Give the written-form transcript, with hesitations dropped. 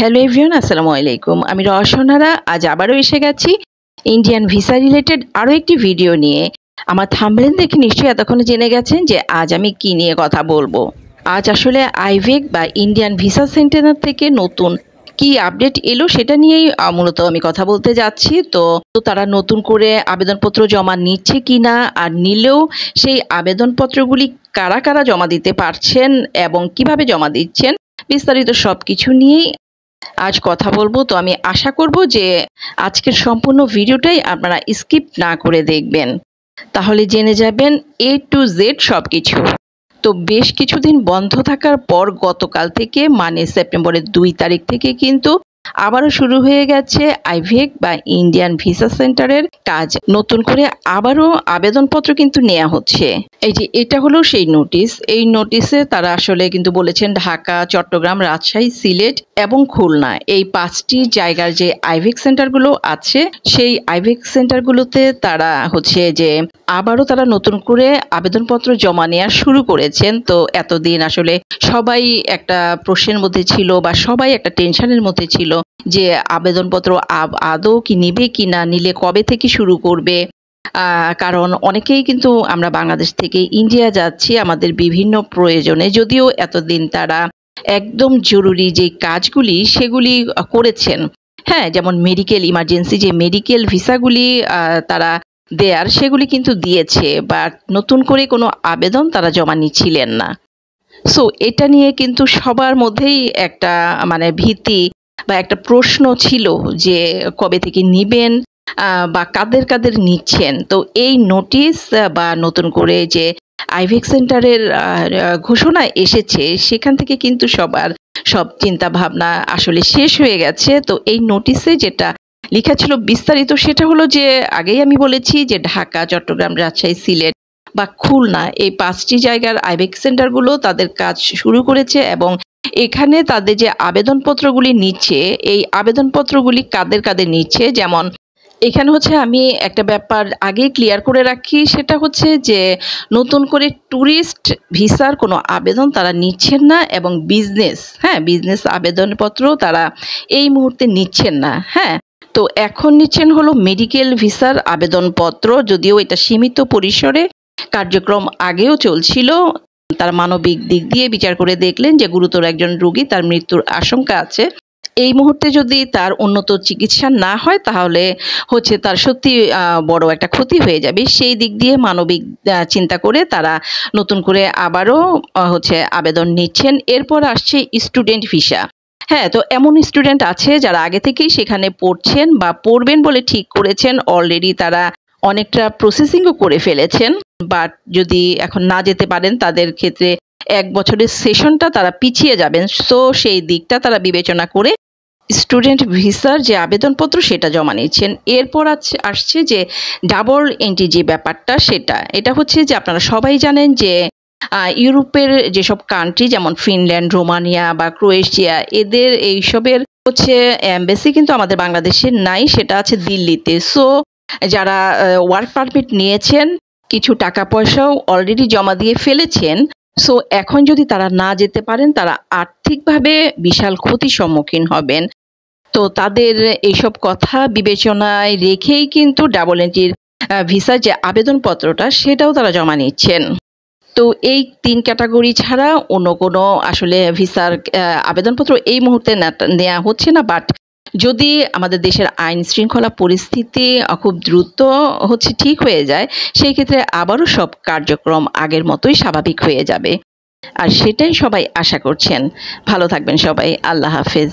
Hello everyone, আসসালামু আলাইকুম। আমি রওশনারা আজ আবারও এসে গেছি ইন্ডিয়ান ভিসা রিলেটেড আরও একটি ভিডিও নিয়ে। আমার থাম্বনেল দেখে নিশ্চয়ই এতক্ষণে জেনে গেছেন যে আজ আমি কি নিয়ে কথা বলবো। আজ আসলে আইভেক বা ইন্ডিয়ান ভিসা সেন্টার থেকে নতুন কি আপডেট এলো সেটা নিয়েই মূলত আমি কথা বলতে যাচ্ছি। তো তারা নতুন করে আবেদনপত্র জমা নিচ্ছে কিনা, আর নিলেও সেই আবেদনপত্রগুলি কারা কারা জমা দিতে পারছেন এবং কিভাবে জমা দিচ্ছেন, বিস্তারিত সবকিছু নিয়েই আজ কথা বলবো। তো আমি আশা করব যে আজকের সম্পূর্ণ ভিডিওটাই আপনারা স্কিপ না করে দেখবেন, তাহলে জেনে যাবেন A to Z সবকিছু। তো বেশ কিছুদিন বন্ধ থাকার পর গতকাল থেকে মানে সেপ্টেম্বরের 2 তারিখ থেকে কিন্তু আবারও শুরু হয়ে গেছে আইভেক বা ইন্ডিয়ান ভিসা সেন্টারের কাজ। নতুন করে আবারও আবেদনপত্র কিন্তু নেওয়া হচ্ছে। এই যে এটা হলো সেই নোটিশ। এই নোটিশে তারা আসলে কিন্তু বলেছেন ঢাকা, চট্টগ্রাম, রাজশাহী, সিলেট এবং খুলনা এই 5টি জায়গার যে আইভেক সেন্টারগুলো আছে সেই আইভেক সেন্টারগুলোতে তারা হচ্ছে যে আবারও তারা নতুন করে আবেদনপত্র জমা নেওয়া শুরু করেছেন। তো এতদিন আসলে সবাই একটা প্রশ্নের মধ্যে ছিল বা সবাই একটা টেনশনের মধ্যে ছিল যে আবেদনপত্র আদৌ কি নিবে কি না, নিলে কবে থেকে শুরু করবে। কারণ অনেকেই কিন্তু আমরা বাংলাদেশ থেকে ইন্ডিয়া যাচ্ছি আমাদের বিভিন্ন প্রয়োজনে, যদিও এতদিন তারা একদম জরুরি যে কাজগুলি সেগুলি করেছেন। হ্যাঁ, যেমন মেডিকেল ইমার্জেন্সি যে মেডিকেল ভিসাগুলি তারা দেয়ার সেগুলি কিন্তু দিয়েছে, বা নতুন করে কোনো আবেদন তারা জমা নিচ্ছিলেন না। সো এটা নিয়ে কিন্তু সবার মধ্যেই একটা ভীতি বা একটা প্রশ্ন ছিল যে কবে থেকে নিবেন বা কাদের কাদের নিচ্ছেন। তো এই নোটিশ বা নতুন করে যে আইভেক সেন্টারের ঘোষণা এসেছে সেখান থেকে কিন্তু সবার সব চিন্তা ভাবনা আসলে শেষ হয়ে গেছে। তো এই নোটিশে যেটা লেখা ছিল বিস্তারিত সেটা হলো যে আগেই আমি বলেছি যে ঢাকা, চট্টগ্রাম, রাজশাহী, সিলেট বা খুলনা এই 5টি জায়গার আইভেক সেন্টারগুলো তাদের কাজ শুরু করেছে এবং এখানে তাদের যে আবেদনপত্রগুলি নিচ্ছে এই আবেদনপত্রগুলি কাদের কাদের নিচ্ছে। যেমন এখানে হচ্ছে আমি একটা ব্যাপার আগে ক্লিয়ার করে রাখি, সেটা হচ্ছে যে নতুন করে ট্যুরিস্ট ভিসার কোনো আবেদন তারা নিচ্ছেন না এবং বিজনেস আবেদনপত্র তারা এই মুহূর্তে নিচ্ছেন না। হ্যাঁ, তো এখন নিচ্ছেন হলো মেডিকেল ভিসার আবেদনপত্র, যদিও এটা সীমিত পরিসরে কার্যক্রম আগেও চলছিল। তার মানবিক দিক দিয়ে বিচার করে দেখলেন যে গুরুতর একজন রোগী, তার মৃত্যুর আশঙ্কা আছে। এই মুহূর্তে যদি তার উন্নত চিকিৎসা না হয় তাহলে হচ্ছে তার সত্যি বড় একটা ক্ষতি হয়ে যাবে। সেই দিক দিয়ে মানবিক চিন্তা করে তারা নতুন করে আবারও হচ্ছে আবেদন নিচ্ছেন। এরপর আসছে স্টুডেন্ট ভিসা। হ্যাঁ, তো এমন স্টুডেন্ট আছে যারা আগে থেকেই সেখানে পড়ছেন বা পড়বেন বলে ঠিক করেছেন, অলরেডি তারা অনেকটা প্রসেসিংও করে ফেলেছেন, বাট যদি এখন না যেতে পারেন তাদের ক্ষেত্রে 1 বছরের সেশনটা তারা পিছিয়ে যাবেন। সো সেই দিকটা তারা বিবেচনা করে স্টুডেন্ট ভিসার যে আবেদনপত্র সেটা জমা নিচ্ছেন। এরপর আসছে যে ডাবল এন্ট্রি যে ব্যাপারটা, এটা হচ্ছে যে আপনারা সবাই জানেন যে ইউরোপের যেসব কান্ট্রি যেমন ফিনল্যান্ড, রোমানিয়া বা ক্রোয়েশিয়া, এদের এইসবের হচ্ছে এমবাসি কিন্তু আমাদের বাংলাদেশে নাই, সেটা আছে দিল্লিতে। সো যারা ওয়ার্ক পারমিট নিয়েছেন কিছু টাকা পয়সাও অলরেডি জমা দিয়ে ফেলেছেন। সো এখন যদি তারা না যেতে পারেন তারা আর্থিকভাবে বিশাল ক্ষতির সম্মুখীন হবেন। তো তাদের এইসব কথা বিবেচনায় রেখেই কিন্তু ডাবল এন্ট্রির ভিসার যে আবেদনপত্রটা সেটাও তারা জমা নিচ্ছেন। তো এই 3 ক্যাটাগরি ছাড়া অন্য কোনো আসলে ভিসার আবেদনপত্র এই মুহূর্তে নেওয়া হচ্ছে না। বাট যদি আমাদের দেশের আইন শৃঙ্খলা পরিস্থিতি খুব দ্রুত হচ্ছে ঠিক হয়ে যায়, সেই ক্ষেত্রে আবারও সব কার্যক্রম আগের মতোই স্বাভাবিক হয়ে যাবে, আর সেটাই সবাই আশা করছেন। ভালো থাকবেন সবাই, আল্লাহ হাফেজ।